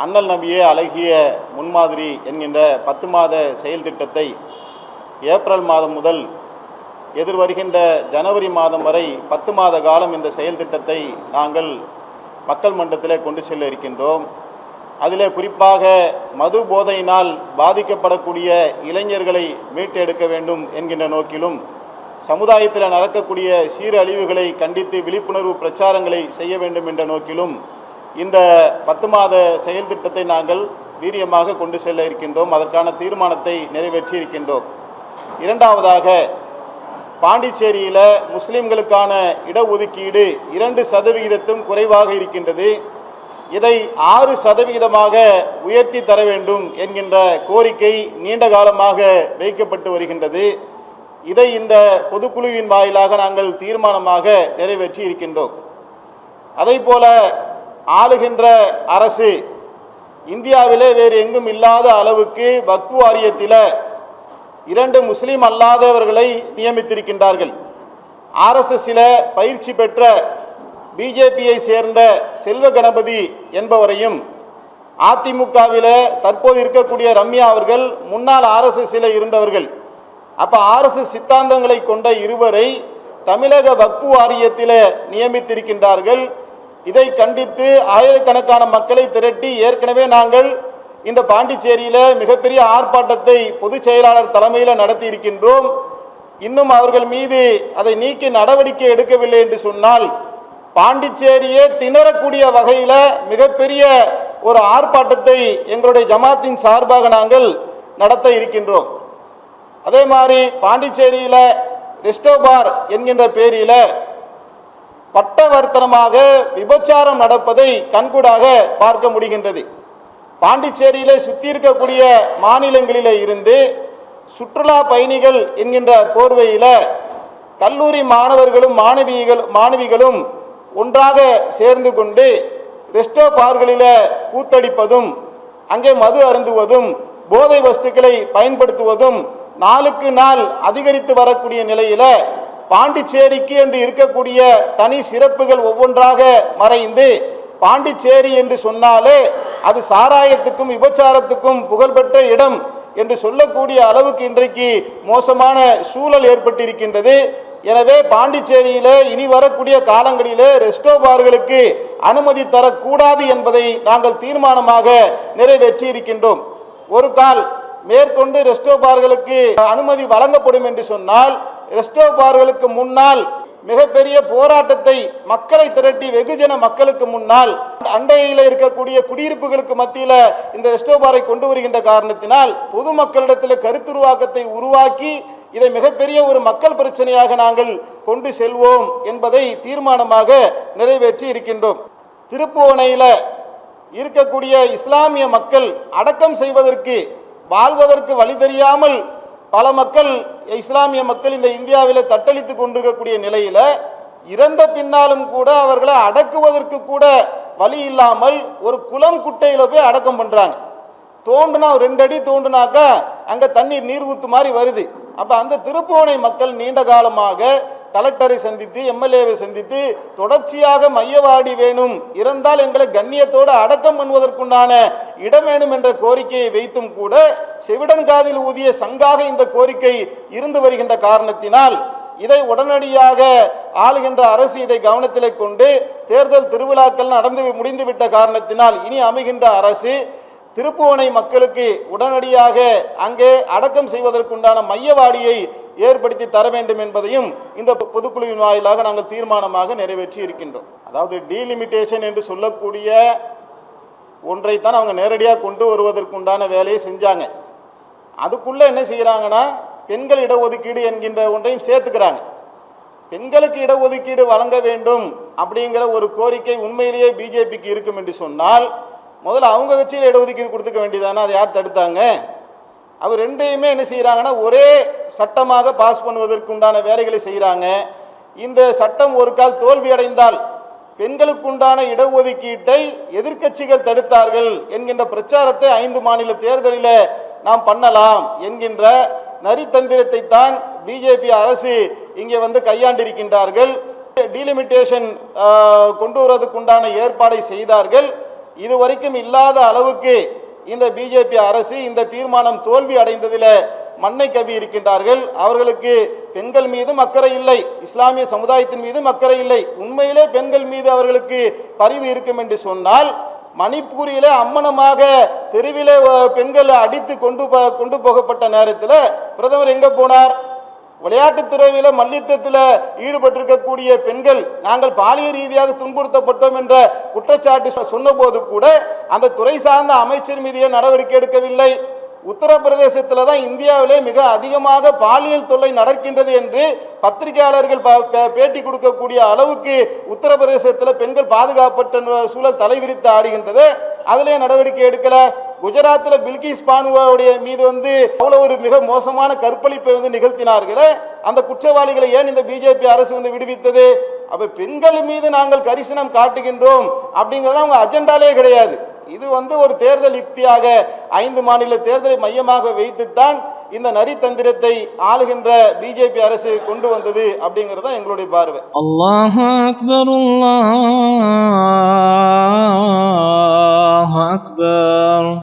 அண்ணல் நபியே அழகிய முன்மாதிரி என்கின்ற 10 மாத செயல் திட்டத்தை ஏப்ரல் மாதம் முதல் எதிர்வருகின்ற ஜனவரி மாதம் வரை 10 மாத காலம் இந்த செயல் திட்டத்தை நாங்கள் மக்கள் மன்றத்திலே கொண்டு செல்ல இருக்கின்றோம். அதிலே குறிப்பாக மது போதையினால் பாதிக்கப்படக்கூடிய இளைஞர்களை மீட்டெடுக்க வேண்டும் என்கின்ற நோக்கிலும், சமுதாயத்தில் நடக்கக்கூடிய சீரழிவுகளை கண்டித்து விழிப்புணர்வு பிரச்சாரங்களை செய்ய வேண்டும் என்ற நோக்கிலும் இந்த 10 மாத செயல் திட்டத்தை நாங்கள் வீரியமாக கொண்டு செல்ல இருக்கின்றோம். அதற்கான தீர்மானத்தை நிறைவேற்றி இருக்கின்றோம். இரண்டாவதாக, பாண்டிச்சேரியில் முஸ்லீம்களுக்கான இடஒதுக்கீடு 2% குறைவாக இருக்கின்றது. இதை 6% உயர்த்தி தர வேண்டும் என்கின்ற கோரிக்கை நீண்ட காலமாக வைக்கப்பட்டு வருகின்றது. இதை இந்த பொதுக்குழுவின் வாயிலாக நாங்கள் தீர்மானமாக நிறைவேற்றி இருக்கின்றோம். அதைப்போல ஆளுகின்ற அரசு இந்தியாவிலே வேறு எங்கும் இல்லாத அளவுக்கு வக்ஃப் வாரியத்தில் 2 முஸ்லீம் அல்லாதவர்களை நியமித்திருக்கின்றார்கள். RSSல பயிற்சி பெற்ற பிஜேபியை சேர்ந்த செல்வ கணபதி என்பவரையும், அதிமுகவில் தற்போது இருக்கக்கூடிய ரம்யா அவர்கள் முன்னாள் RSSல இருந்தவர்கள். அப்போ RSS சித்தாந்தங்களை கொண்ட இருவரை தமிழக வக்ஃப் வாரியத்தில் நியமித்திருக்கின்றார்கள். இதை கண்டித்து ஆயிரக்கணக்கான மக்களை திரட்டி ஏற்கனவே நாங்கள் இந்த பாண்டிச்சேரியில் மிகப்பெரிய ஆர்ப்பாட்டத்தை பொதுச் செயலாளர் தலைமையில் நடத்தி இருக்கின்றோம். இன்னும் அவர்கள் மீது அதை நீக்கி நடவடிக்கை எடுக்கவில்லை என்று சொன்னால் பாண்டிச்சேரியே திணறக்கூடிய வகையில் மிகப்பெரிய ஒரு ஆர்ப்பாட்டத்தை எங்களுடைய ஜமாத்தின் சார்பாக நாங்கள் நடத்த இருக்கின்றோம். அதே மாதிரி பாண்டிச்சேரியில் ரெஸ்டோபார் என்கின்ற பேரில் பட்டவர்த்தனமாக விபச்சாரம் நடப்பதை கண்கூடாக பார்க்க முடிகின்றது. பாண்டிச்சேரியில் சுற்றி இருக்கக்கூடிய மாநிலங்களில் இருந்து சுற்றுலா பயணிகள் என்கின்ற போர்வையில் கல்லூரி மாணவர்களும் மாணவிகளும் ஒன்றாக சேர்ந்து கொண்டு ரெஸ்டோ பார்களில் கூத்தடிப்பதும், அங்கே மது அருந்துவதும், போதை வஸ்துக்களை பயன்படுத்துவதும் நாளுக்கு நாள் அதிகரித்து வரக்கூடிய நிலையில் பாண்டிச்சேரிக்கு என்று இருக்கக்கூடிய தனி சிறப்புகள் ஒவ்வொன்றாக மறைந்து பாண்டிச்சேரி என்று சொன்னாலே அது சாராயத்துக்கும் விபச்சாரத்துக்கும் புகழ்பெற்ற இடம் என்று சொல்லக்கூடிய அளவுக்கு இன்றைக்கு மோசமான சூழல் ஏற்பட்டிருக்கின்றது. எனவே பாண்டிச்சேரியில் இனி வரக்கூடிய காலங்களிலே ரெஸ்டோ பார்களுக்கு அனுமதி தரக்கூடாது என்பதை நாங்கள் தீர்மானமாக நிறைவேற்றி இருக்கின்றோம். ஒரு கால் மேற்கொண்டு ரெஸ்டோ பார்களுக்கு அனுமதி வழங்கப்படும் என்று சொன்னால் ரெஸ்டோ பார்களுக்கு முன்னால் மிகப்பெரிய போராட்டத்தை மக்களை திரட்டி வெகுஜன மக்களுக்கு முன்னால் அண்டையில் இருக்கக்கூடிய குடியிருப்புகளுக்கு மத்தியில் இந்த ரெஸ்டோ பாரை கொண்டு வருகின்ற காரணத்தினால் பொதுமக்களிடத்தில் கருத்துருவாக்கத்தை உருவாக்கி இதை மிகப்பெரிய ஒரு மக்கள் பிரச்சனையாக நாங்கள் கொண்டு செல்வோம் என்பதை தீர்மானமாக நிறைவேற்றி இருக்கின்றோம். திருப்புவனையில் இருக்கக்கூடிய இஸ்லாமிய மக்கள் அடக்கம் செய்வதற்கு வாழ்வதற்கு வழி தெரியாமல் பல மக்கள் இஸ்லாமிய மக்கள் இந்த இந்தியாவில் தத்தளித்து கொண்டிருக்கக்கூடிய நிலையில் இறந்த பின்னாலும் கூட அவர்களை அடக்குவதற்கு கூட வழி இல்லாமல் ஒரு குளம் குட்டையில் போய் அடக்கம் பண்ணுறாங்க. தோண்டுனா 2 அடி தோண்டுனாக்கா அங்கே தண்ணீர் நீர் ஊற்று மாதிரி வருது. அப்போ அந்த திருப்புவனை மக்கள் நீண்ட காலமாக கலெக்டரை சந்தித்து எம்எல்ஏவை சந்தித்து தொடர்ச்சியாக மையவாடி வேணும், இறந்தால் எங்களை கண்ணியத்தோடு அடக்கம் பண்ணுவதற்குண்டான இடம் வேணும் என்ற கோரிக்கையை வைத்தும் கூட செவிடன் காதில் ஊதிய சங்காக இந்த கோரிக்கை இருந்து வருகின்ற காரணத்தினால் இதை உடனடியாக ஆளுகின்ற அரசு இதை கவனத்திலே கொண்டு தேர்தல் திருவிழாக்கள் முடிந்துவிட்ட காரணத்தினால் இனி அமைகின்ற அரசு திருப்புவனை மக்களுக்கு உடனடியாக அங்கே அடக்கம் செய்வதற்குண்டான மையவாடியை ஏற்படுத்தி தர வேண்டும் என்பதையும் இந்த பொதுக்குழுவின் வாயிலாக நாங்கள் தீர்மானமாக நிறைவேற்றி இருக்கின்றோம். அதாவது டீலிமிட்டேஷன் என்று சொல்லக்கூடிய ஒன்றைத்தான் அவங்க நேரடியாக கொண்டு வருவதற்குண்டான வேலையை செஞ்சாங்க. அதுக்குள்ளே என்ன செய்கிறாங்கன்னா பெண்கள் இடஒதுக்கீடு என்கின்ற ஒன்றையும் சேர்த்துக்கிறாங்க. பெண்களுக்கு இடஒதுக்கீடு வழங்க வேண்டும் அப்படிங்கிற ஒரு கோரிக்கை உண்மையிலேயே பிஜேபிக்கு இருக்கும் என்று சொன்னால் முதல்ல அவங்க கட்சியில் இடஒதுக்கீடு கொடுத்துக்க வேண்டியதானே. அதை யார் தடுத்தாங்க? அவர் ரெண்டையுமே என்ன செய்கிறாங்கன்னா ஒரே சட்டமாக பாஸ் பண்ணுவதற்குண்டான வேலைகளை செய்கிறாங்க. இந்த சட்டம் ஒரு கால் தோல்வி அடைந்தால் பெண்களுக்குண்டான இடஒதுக்கீட்டை எதிர்க்கட்சிகள் தடுத்தார்கள் என்கின்ற பிரச்சாரத்தை 5 மாநில தேர்தலில் நாம் பண்ணலாம் என்கின்ற நரித்தந்திரத்தை தான் பிஜேபி அரசு இங்கே கையாண்டிருக்கின்றார்கள். டீலிமிட்டேஷன் கொண்டு வருவதற்குண்டான ஏற்பாடை செய்தார்கள். இதுவரைக்கும் இல்லாத அளவுக்கு இந்த பிஜேபி அரசு இந்த தீர்மானம் தோல்வி அடைந்ததில் மண்ணை கவி இருக்கின்றார்கள். அவர்களுக்கு பெண்கள் மீதும் அக்கறை இல்லை, இஸ்லாமிய சமுதாயத்தின் மீதும் அக்கறை இல்லை. உண்மையிலே பெண்கள் மீது அவர்களுக்கு பரிவு இருக்கும் என்று சொன்னால், மணிப்பூரிலே அம்மனமாக தெருவிலே பெண்கள் அடித்து கொண்டு போகப்பட்ட நேரத்தில் பிரதமர் எங்கே போனார்? விளையாட்டுத்துறையில் மல்யுத்தத்தில் ஈடுபட்டிருக்கக்கூடிய பெண்கள் நாங்கள் பாலியல் ரீதியாக துன்புறுத்தப்பட்டோம் என்ற குற்றச்சாட்டு சொன்னபோது கூட அந்த துறை சார்ந்த அமைச்சர் மீது நடவடிக்கை எடுக்கவில்லை. உத்தரப்பிரதேசத்தில் தான் இந்தியாவிலே மிக அதிகமாக பாலியல் தொல்லை நடக்கின்றது என்று பத்திரிகையாளர்கள் பேட்டி கொடுக்கக்கூடிய அளவுக்கு உத்தரப்பிரதேசத்தில் பெண்கள் பாதுகாப்பற்ற சூழல் தலைவிரித்து ஆடுகின்றது. அதிலே நடவடிக்கை எடுக்கல. குஜராத்தில் பில்கிஸ் பானுவாவுடைய மீது அவ்வளோ ஒரு மிக மோசமான கற்பழிப்பை நிகழ்த்தினார்களே, அந்த குற்றவாளிகளை ஏன் இந்த பிஜேபி அரசு விடுவித்தது? அப்போ பெண்கள் மீது நாங்கள் கரிசனம் காட்டுகின்றோம் அப்படிங்கிறது அவங்க அஜெண்டாலே கிடையாது. இது ஒரு தேர்தல் யுக்தியாக 5 மாநில தேர்தலை மையமாக வைத்துத்தான் இந்த நரித்தந்திரத்தை ஆளுகின்ற பிஜேபி அரசு கொண்டு வந்தது அப்படிங்கிறது தான் எங்களுடைய பார்வை. அல்லாஹ் அக்பர், அல்லாஹ்